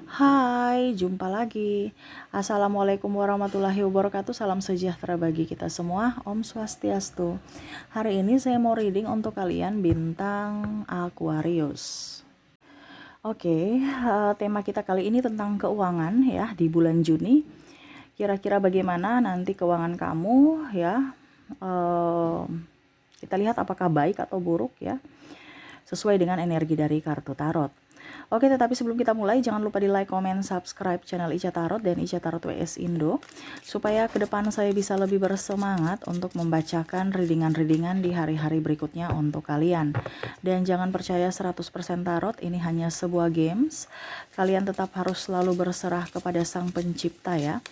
Hai, jumpa lagi. Assalamualaikum warahmatullahi wabarakatuh. Salam sejahtera bagi kita semua. Om Swastiastu. Hari ini saya mau reading untuk kalian bintang Aquarius. Oke, tema kita kali ini tentang keuangan ya di bulan Juni. Kira-kira bagaimana nanti keuangan kamu ya? Kita lihat apakah baik atau buruk ya, sesuai dengan energi dari kartu tarot. Oke, tetapi sebelum kita mulai, jangan lupa di like, comment, subscribe channel Ica Tarot dan Ica Tarot WS Indo, supaya ke depan saya bisa lebih bersemangat untuk membacakan readingan-readingan di hari-hari berikutnya untuk kalian. Dan jangan percaya 100% tarot, ini hanya sebuah games. Kalian tetap harus selalu berserah kepada Sang Pencipta ya.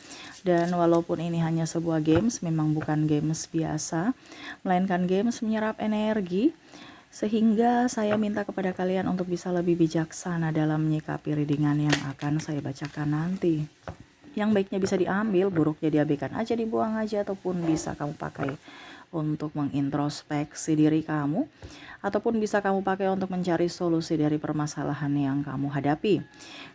Dan walaupun ini hanya sebuah games, memang bukan games biasa, melainkan games menyerap energi. Sehingga saya minta kepada kalian untuk bisa lebih bijaksana dalam menyikapi readingan yang akan saya bacakan nanti. Yang baiknya bisa diambil, buruknya diabaikan aja, dibuang aja, ataupun bisa kamu pakai untuk mengintrospeksi diri kamu, ataupun bisa kamu pakai untuk mencari solusi dari permasalahan yang kamu hadapi.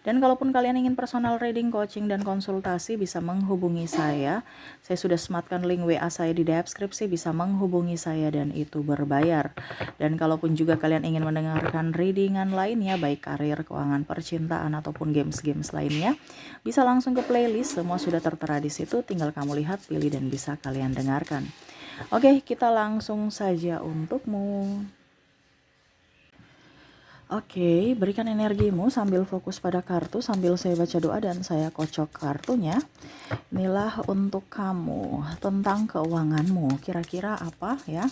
Dan kalaupun kalian ingin personal reading, coaching, dan konsultasi, bisa menghubungi saya. Saya sudah sematkan link WA saya di deskripsi, bisa menghubungi saya dan itu berbayar. Dan kalaupun juga kalian ingin mendengarkan readingan lainnya, baik karir, keuangan, percintaan, ataupun games-games lainnya, bisa langsung ke playlist, semua sudah tertera di situ, tinggal kamu lihat, pilih, dan bisa kalian dengarkan. Oke, kita langsung saja untukmu. Oke, berikan energimu sambil fokus pada kartu, sambil saya baca doa dan saya kocok kartunya. Inilah untuk kamu, tentang keuanganmu, kira-kira apa ya?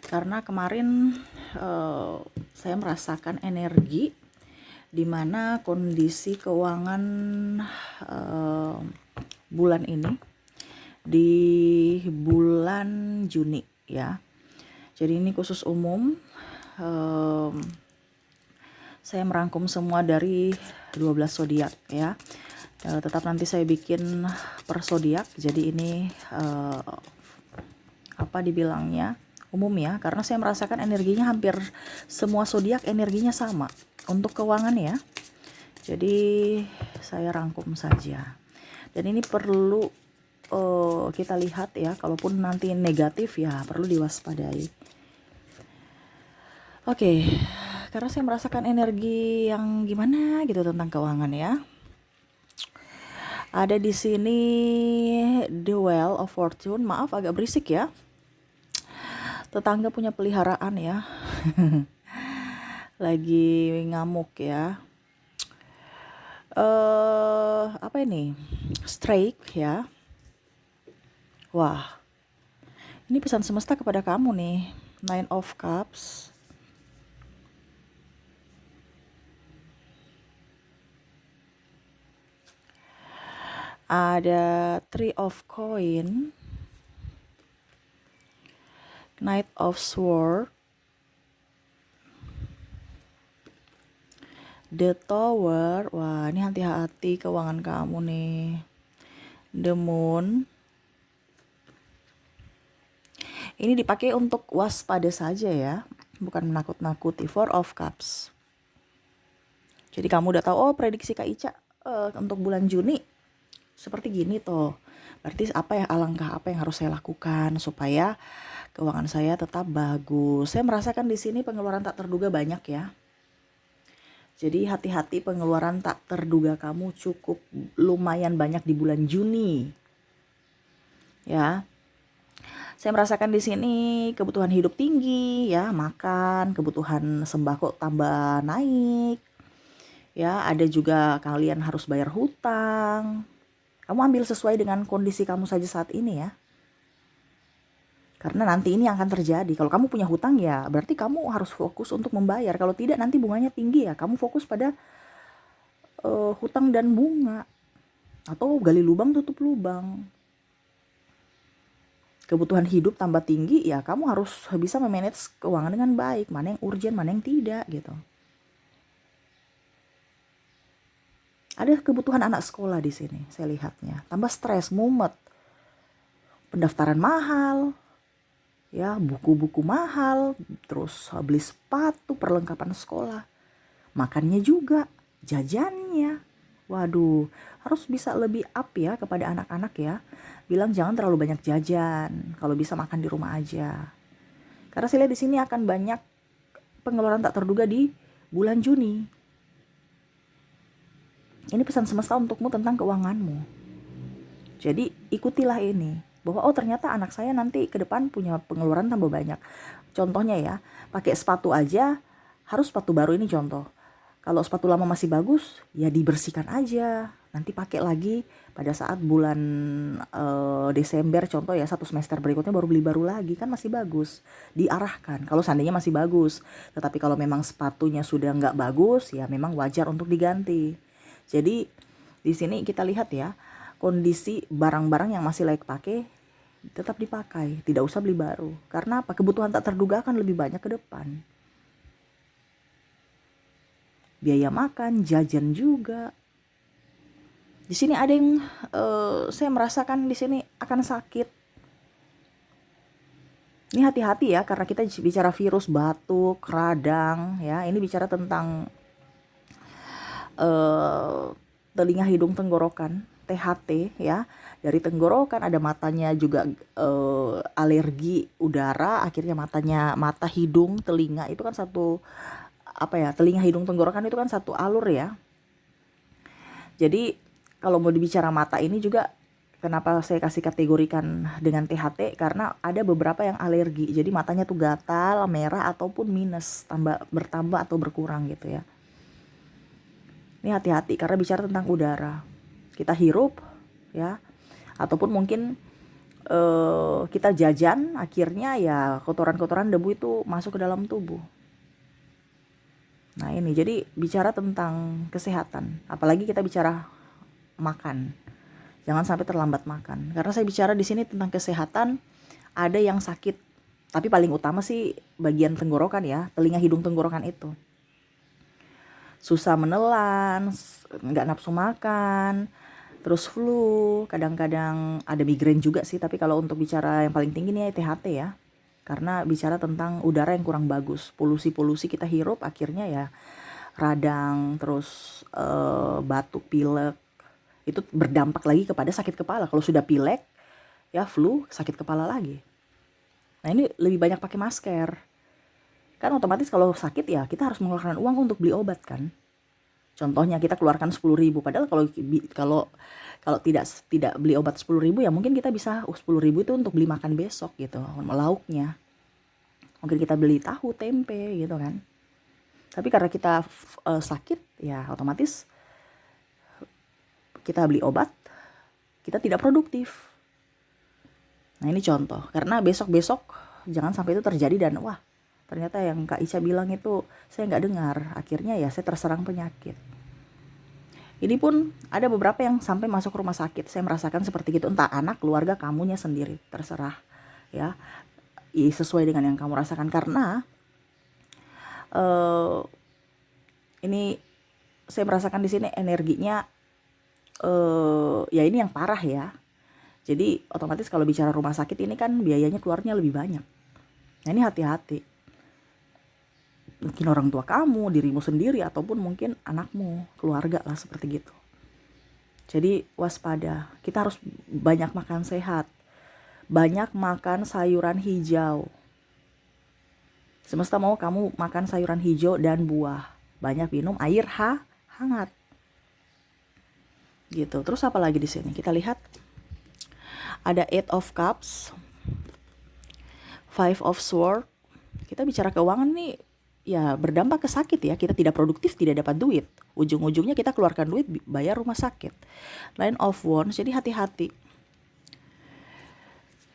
Karena kemarin saya merasakan energi di mana kondisi keuangan bulan ini di bulan Juni ya. Jadi ini khusus umum. Saya merangkum semua dari 12 zodiak ya. Tetap nanti saya bikin per zodiak. Jadi ini apa dibilangnya, umum ya, karena saya merasakan energinya hampir semua zodiak energinya sama untuk keuangan ya. Jadi saya rangkum saja. Dan ini perlu kita lihat ya, kalaupun nanti negatif ya perlu diwaspadai. Oke, karena saya merasakan energi yang gimana gitu tentang keuangan ya. Ada di sini The Wheel of Fortune. Maaf agak berisik ya. Tetangga punya peliharaan ya. Lagi ngamuk ya. Apa ini? Strike ya. Wah. Ini pesan semesta kepada kamu nih. Nine of Cups. Ada Three of Coin, Knight of Sword, The Tower. Wah, ini hati-hati keuangan kamu nih. The Moon. Ini dipakai untuk waspada saja ya, bukan menakut-nakuti. Four of Cups. Jadi kamu udah tahu, oh prediksi Kak Ica untuk bulan Juni seperti gini toh. Berarti alangkah apa yang harus saya lakukan supaya keuangan saya tetap bagus. Saya merasakan di sini pengeluaran tak terduga banyak ya. Jadi hati-hati, pengeluaran tak terduga kamu cukup lumayan banyak di bulan Juni. Ya. Saya merasakan di sini kebutuhan hidup tinggi ya, makan, kebutuhan sembako tambah naik. Ya, ada juga kalian harus bayar hutang. Kamu ambil sesuai dengan kondisi kamu saja saat ini ya. Karena nanti ini akan terjadi. Kalau kamu punya hutang ya berarti kamu harus fokus untuk membayar. Kalau tidak nanti bunganya tinggi ya. Kamu fokus pada hutang dan bunga. Atau gali lubang tutup lubang. Kebutuhan hidup tambah tinggi ya kamu harus bisa memanage keuangan dengan baik. Mana yang urgent, mana yang tidak gitu. Ada kebutuhan anak sekolah di sini, saya lihatnya. Tambah stres, mumet. Pendaftaran mahal, ya buku-buku mahal, terus beli sepatu, perlengkapan sekolah. Makannya juga, jajannya, Waduh, harus bisa lebih up ya kepada anak-anak ya. Bilang jangan terlalu banyak jajan, kalau bisa makan di rumah aja. Karena saya lihat di sini akan banyak pengeluaran tak terduga di bulan Juni. Ini pesan semesta untukmu tentang keuanganmu. Jadi ikutilah ini. Bahwa oh ternyata anak saya nanti ke depan punya pengeluaran tambah banyak. Contohnya ya, pakai sepatu aja harus sepatu baru ini contoh. Kalau sepatu lama masih bagus, ya dibersihkan aja. Nanti pakai lagi pada saat bulan Desember contoh ya, 1 semester berikutnya baru beli baru lagi, kan masih bagus. Diarahkan kalau seandainya masih bagus. Tetapi kalau memang sepatunya sudah nggak bagus, ya memang wajar untuk diganti. Jadi di sini kita lihat ya, kondisi barang-barang yang masih layak pakai tetap dipakai, tidak usah beli baru. Karena apa? Kebutuhan tak terduga akan lebih banyak ke depan. Biaya makan, jajan juga. Di sini ada yang saya merasakan di sini akan sakit. Ini hati-hati ya, karena kita bicara virus, batuk, radang ya. Ini bicara tentang telinga, hidung, tenggorokan, THT ya. Dari tenggorokan ada matanya juga alergi udara, akhirnya mata, hidung, telinga itu kan satu apa ya, telinga, hidung, tenggorokan itu kan satu alur ya. Jadi kalau mau dibicara mata ini juga, kenapa saya kasih kategorikan dengan THT, karena ada beberapa yang alergi. Jadi matanya tuh gatal, merah ataupun minus, bertambah atau berkurang gitu ya. Ini hati-hati karena bicara tentang udara. Kita hirup ya, ataupun mungkin kita jajan, akhirnya ya kotoran-kotoran debu itu masuk ke dalam tubuh. Nah ini jadi bicara tentang kesehatan, apalagi kita bicara makan. Jangan sampai terlambat makan. Karena saya bicara di sini tentang kesehatan, ada yang sakit. Tapi paling utama sih bagian tenggorokan ya, telinga, hidung, tenggorokan itu. Susah menelan, nggak nafsu makan, terus flu, kadang-kadang ada migrain juga sih. Tapi kalau untuk bicara yang paling tinggi nih THT ya. Karena bicara tentang udara yang kurang bagus, polusi-polusi kita hirup, akhirnya ya radang, terus batuk, pilek, itu berdampak lagi kepada sakit kepala. Kalau sudah pilek ya flu, sakit kepala lagi. Nah ini lebih banyak pakai masker, kan otomatis kalau sakit ya kita harus mengeluarkan uang untuk beli obat kan. Contohnya kita keluarkan 10.000, padahal kalau tidak beli obat 10.000 ya mungkin kita bisa 10.000 itu untuk beli makan besok gitu, lauknya mungkin kita beli tahu, tempe gitu kan. Tapi karena kita sakit ya otomatis kita beli obat, kita tidak produktif. Nah ini contoh, karena besok-besok jangan sampai itu terjadi dan wah ternyata yang Kak Ica bilang itu saya nggak dengar, akhirnya ya saya terserang penyakit. Ini pun ada beberapa yang sampai masuk rumah sakit, saya merasakan seperti itu, entah anak, keluarga, kamunya sendiri, terserah ya, sesuai dengan yang kamu rasakan. Karena ini saya merasakan di sini energinya ya ini yang parah ya. Jadi otomatis kalau bicara rumah sakit ini kan biayanya keluarnya lebih banyak. Nah ini hati-hati. Mungkin orang tua kamu, dirimu sendiri, ataupun mungkin anakmu, keluarga lah seperti gitu. Jadi waspada. Kita harus banyak makan sehat. Banyak makan sayuran hijau. Semesta mau kamu makan sayuran hijau dan buah. Banyak minum air hangat. Gitu. Terus apa lagi di sini? Kita lihat ada 8 of Cups, 5 of Swords. Kita bicara keuangan nih ya berdampak ke sakit ya. Kita tidak produktif, tidak dapat duit. Ujung-ujungnya kita keluarkan duit bayar rumah sakit. Nine of Wands, jadi hati-hati.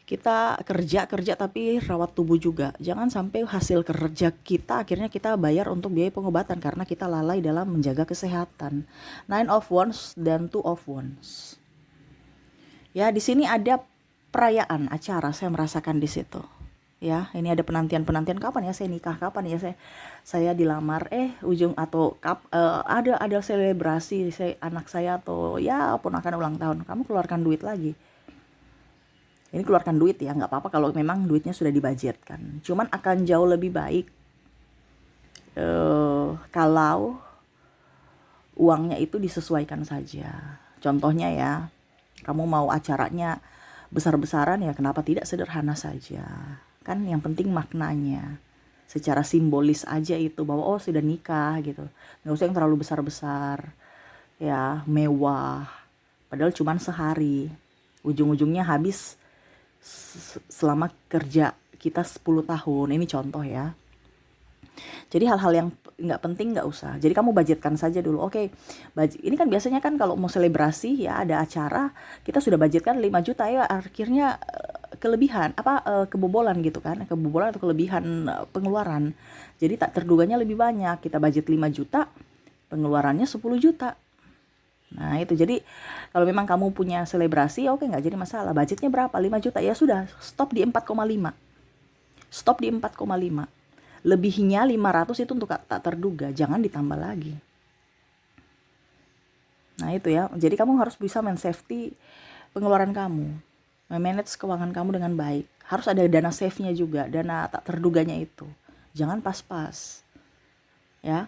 Kita kerja tapi rawat tubuh juga. Jangan sampai hasil kerja kita akhirnya kita bayar untuk biaya pengobatan karena kita lalai dalam menjaga kesehatan. Nine of Wands dan Two of Wands. Ya, di sini ada perayaan acara, saya merasakan di situ. Ya, ini ada penantian kapan ya saya nikah, kapan ya saya dilamar, ujung atau ada selebrasi anak saya atau ya ponakan ulang tahun, kamu keluarkan duit lagi. Ini keluarkan duit ya, nggak apa-apa kalau memang duitnya sudah dibudgetkan. Cuman akan jauh lebih baik kalau uangnya itu disesuaikan saja. Contohnya ya, kamu mau acaranya besar-besaran ya kenapa tidak sederhana saja. Kan yang penting maknanya. Secara simbolis aja itu bahwa oh sudah nikah gitu. Nggak usah yang terlalu besar-besar. Ya, mewah. Padahal cuma sehari. Ujung-ujungnya habis selama kerja kita 10 tahun. Ini contoh ya. Jadi hal-hal yang nggak penting nggak usah. Jadi kamu budgetkan saja dulu. Oke, ini kan biasanya kan kalau mau selebrasi ya ada acara, kita sudah budgetkan 5 juta ya, akhirnya kelebihan kebobolan gitu kan, kebobolan atau kelebihan pengeluaran. Jadi tak terduganya lebih banyak. Kita budget 5 juta, pengeluarannya 10 juta. Nah itu jadi kalau memang kamu punya selebrasi oke nggak jadi masalah. Budgetnya berapa? 5 juta ya sudah, stop di 4,5. Stop di 4,5. Lebihnya 500 itu untuk tak terduga, jangan ditambah lagi. Nah itu ya, jadi kamu harus bisa men-safety pengeluaran kamu, manage keuangan kamu dengan baik. Harus ada dana save-nya juga, dana tak terduganya itu. Jangan pas-pas. Ya.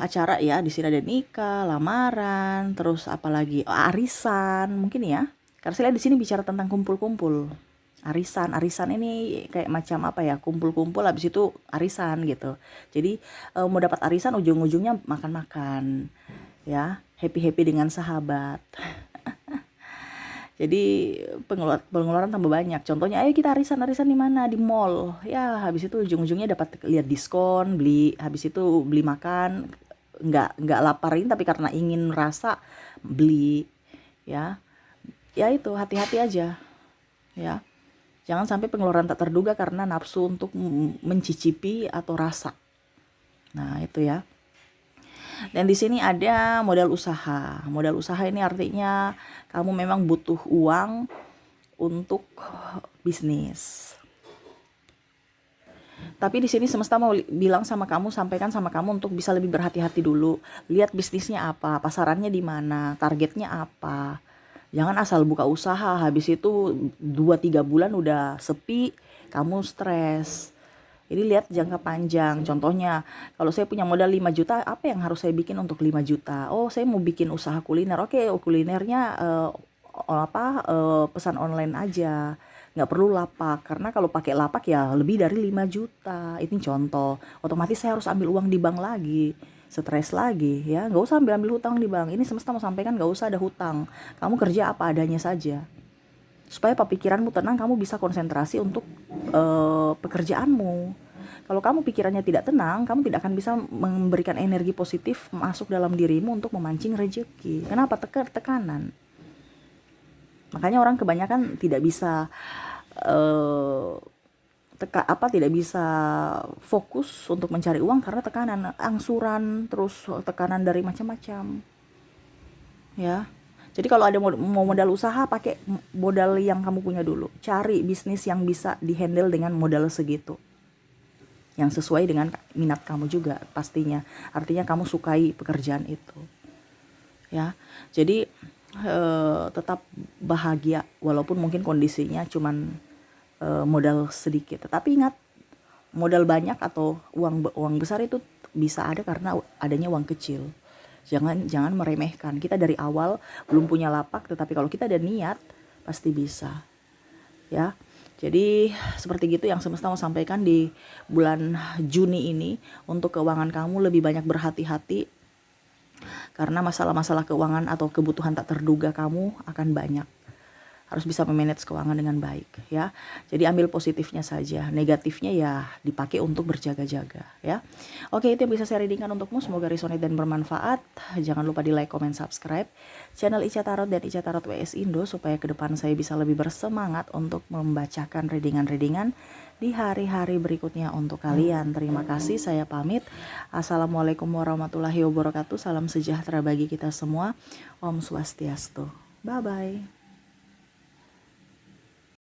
Acara ya, di sini ada nikah, lamaran, terus apalagi arisan mungkin ya. Karena saya lihat di sini bicara tentang kumpul-kumpul. Arisan ini kayak macam apa ya, kumpul-kumpul habis itu arisan gitu. Di mau dapat arisan ujung-ujungnya makan-makan ya, happy-happy dengan sahabat. Jadi pengeluaran tambah banyak. Contohnya ayo kita arisan di mana, di mall ya, habis itu ujung-ujungnya dapat lihat diskon, beli, habis itu beli makan, nggak laparin tapi karena ingin rasa beli ya. Ya itu hati-hati aja ya. Jangan sampai pengeluaran tak terduga karena nafsu untuk mencicipi atau rasa. Nah, itu ya. Dan di sini ada modal usaha. Modal usaha ini artinya kamu memang butuh uang untuk bisnis. Tapi di sini semesta mau bilang sama kamu, sampaikan sama kamu untuk bisa lebih berhati-hati dulu. Lihat bisnisnya apa, pasarannya di mana, targetnya apa. Jangan asal buka usaha, habis itu 2-3 bulan udah sepi, kamu stres. Jadi lihat jangka panjang. Contohnya, kalau saya punya modal 5 juta, apa yang harus saya bikin untuk 5 juta? Oh, saya mau bikin usaha kuliner. Oke, kulinernya pesan online aja. Nggak perlu lapak, karena kalau pakai lapak ya lebih dari 5 juta. Ini contoh. Otomatis saya harus ambil uang di bank lagi. Stres lagi ya, nggak usah ambil hutang di bank. Ini semesta mau sampaikan nggak usah ada hutang, kamu kerja apa adanya saja supaya pikiranmu tenang, kamu bisa konsentrasi untuk pekerjaanmu. Kalau kamu pikirannya tidak tenang, kamu tidak akan bisa memberikan energi positif masuk dalam dirimu untuk memancing rezeki. Kenapa? Tekanan. Makanya orang kebanyakan tidak bisa tidak bisa fokus untuk mencari uang karena tekanan angsuran, terus tekanan dari macam-macam ya. Jadi kalau ada mau modal usaha, pakai modal yang kamu punya dulu. Cari bisnis yang bisa dihandle dengan modal segitu, yang sesuai dengan minat kamu juga pastinya. Artinya kamu sukai pekerjaan itu ya. Jadi tetap bahagia walaupun mungkin kondisinya cuman modal sedikit. Tetapi ingat, modal banyak atau uang besar itu bisa ada karena adanya uang kecil. Jangan meremehkan. Kita dari awal belum punya lapak, tetapi kalau kita ada niat pasti bisa. Ya. Jadi seperti gitu yang semesta mau sampaikan di bulan Juni ini. Untuk keuangan kamu lebih banyak berhati-hati, karena masalah-masalah keuangan atau kebutuhan tak terduga kamu akan banyak. Harus bisa memanage keuangan dengan baik ya. Jadi ambil positifnya saja, negatifnya ya dipakai untuk berjaga-jaga ya. Oke, itu yang bisa saya readingkan untukmu, semoga resonate dan bermanfaat. Jangan lupa di like, comment, subscribe channel Ica Tarot dan Ica Tarot WS Indo supaya ke depan saya bisa lebih bersemangat untuk membacakan readingan-readingan di hari-hari berikutnya untuk kalian. Terima kasih, saya pamit. Assalamualaikum warahmatullahi wabarakatuh. Salam sejahtera bagi kita semua. Om Swastiastu. Bye bye.